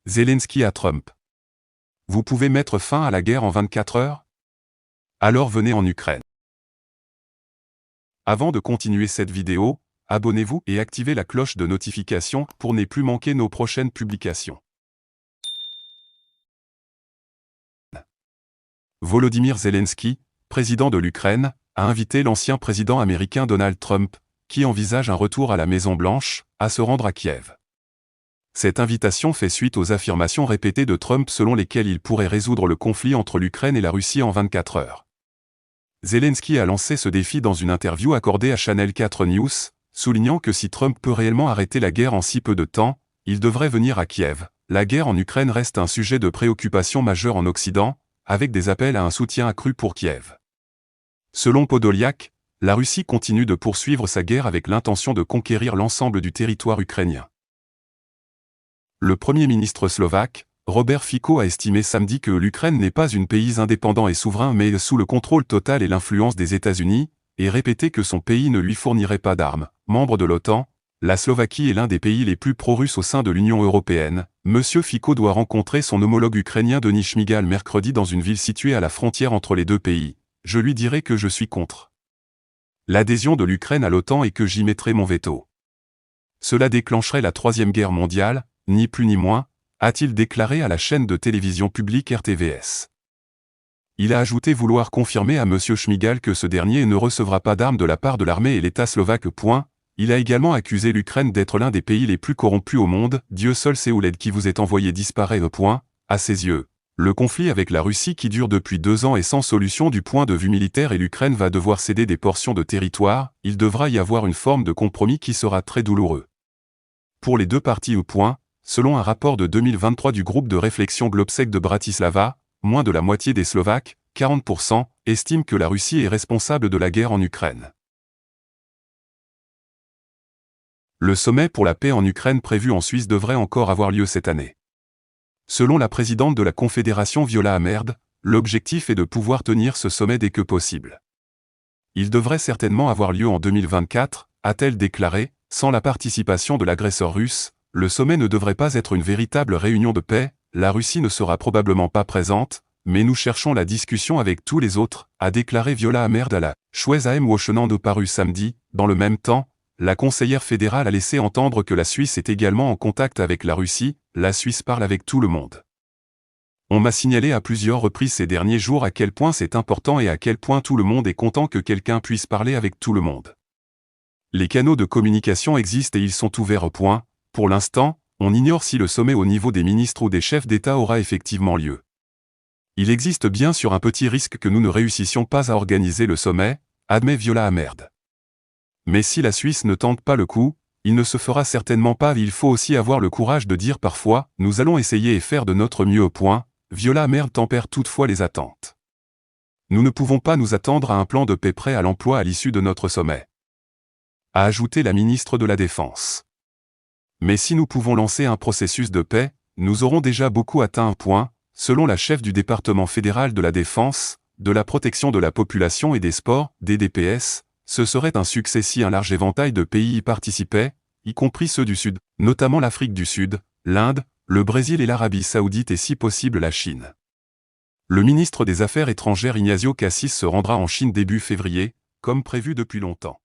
Zelensky à Trump. Vous pouvez mettre fin à la guerre en 24 heures? Alors venez en Ukraine. Avant de continuer cette vidéo, abonnez-vous et activez la cloche de notification pour ne plus manquer nos prochaines publications. Volodymyr Zelensky, président de l'Ukraine, a invité l'ancien président américain Donald Trump, qui envisage un retour à la Maison-Blanche, à se rendre à Kiev. Cette invitation fait suite aux affirmations répétées de Trump selon lesquelles il pourrait résoudre le conflit entre l'Ukraine et la Russie en 24 heures. Zelensky a lancé ce défi dans une interview accordée à Channel 4 News, soulignant que si Trump peut réellement arrêter la guerre en si peu de temps, il devrait venir à Kiev. La guerre en Ukraine reste un sujet de préoccupation majeur en Occident, avec des appels à un soutien accru pour Kiev. Selon Podolyak, la Russie continue de poursuivre sa guerre avec l'intention de conquérir l'ensemble du territoire ukrainien. Le Premier ministre slovaque, Robert Fico, a estimé samedi que l'Ukraine n'est pas un pays indépendant et souverain mais sous le contrôle total et l'influence des États-Unis, et répété que son pays ne lui fournirait pas d'armes. Membre de l'OTAN, la Slovaquie est l'un des pays les plus pro-russes au sein de l'Union européenne. Monsieur Fico doit rencontrer son homologue ukrainien Denis Shmyhal mercredi dans une ville située à la frontière entre les deux pays. Je lui dirai que je suis contre l'adhésion de l'Ukraine à l'OTAN et que j'y mettrai mon veto. Cela déclencherait la Troisième Guerre mondiale, ni plus ni moins, a-t-il déclaré à la chaîne de télévision publique RTVS. Il a ajouté vouloir confirmer à M. Shmyhal que ce dernier ne recevra pas d'armes de la part de l'armée et l'État slovaque. Il a également accusé l'Ukraine d'être l'un des pays les plus corrompus au monde. Dieu seul sait où l'aide qui vous est envoyée disparaît. À ses yeux, le conflit avec la Russie qui dure depuis 2 ans est sans solution du point de vue militaire et l'Ukraine va devoir céder des portions de territoire. Il devra y avoir une forme de compromis qui sera très douloureux pour les deux parties. Selon un rapport de 2023 du groupe de réflexion Globsec de Bratislava, moins de la moitié des Slovaques, 40%, estiment que la Russie est responsable de la guerre en Ukraine. Le sommet pour la paix en Ukraine prévu en Suisse devrait encore avoir lieu cette année. Selon la présidente de la Confédération Viola Amerd, l'objectif est de pouvoir tenir ce sommet dès que possible. Il devrait certainement avoir lieu en 2024, a-t-elle déclaré, sans la participation de l'agresseur russe. Le sommet ne devrait pas être une véritable réunion de paix, la Russie ne sera probablement pas présente, mais nous cherchons la discussion avec tous les autres, a déclaré Viola Amerd à la Schweiz am Wochenende paru samedi. Dans le même temps, la conseillère fédérale a laissé entendre que la Suisse est également en contact avec la Russie. La Suisse parle avec tout le monde. On m'a signalé à plusieurs reprises ces derniers jours à quel point c'est important et à quel point tout le monde est content que quelqu'un puisse parler avec tout le monde. Les canaux de communication existent et ils sont ouverts. Pour l'instant, on ignore si le sommet au niveau des ministres ou des chefs d'État aura effectivement lieu. Il existe bien sûr un petit risque que nous ne réussissions pas à organiser le sommet, admet Viola Amerd. Mais si la Suisse ne tente pas le coup, il ne se fera certainement pas. Il faut aussi avoir le courage de dire parfois, nous allons essayer et faire de notre mieux. Viola Amerd tempère toutefois les attentes. Nous ne pouvons pas nous attendre à un plan de paix prêt à l'emploi à l'issue de notre sommet, a ajouté la ministre de la Défense. Mais si nous pouvons lancer un processus de paix, nous aurons déjà beaucoup atteint. Selon la chef du département fédéral de la Défense, de la protection de la population et des sports, DDPS, ce serait un succès si un large éventail de pays y participaient, y compris ceux du Sud, notamment l'Afrique du Sud, l'Inde, le Brésil et l'Arabie Saoudite et si possible la Chine. Le ministre des Affaires étrangères Ignacio Cassis se rendra en Chine début février, comme prévu depuis longtemps.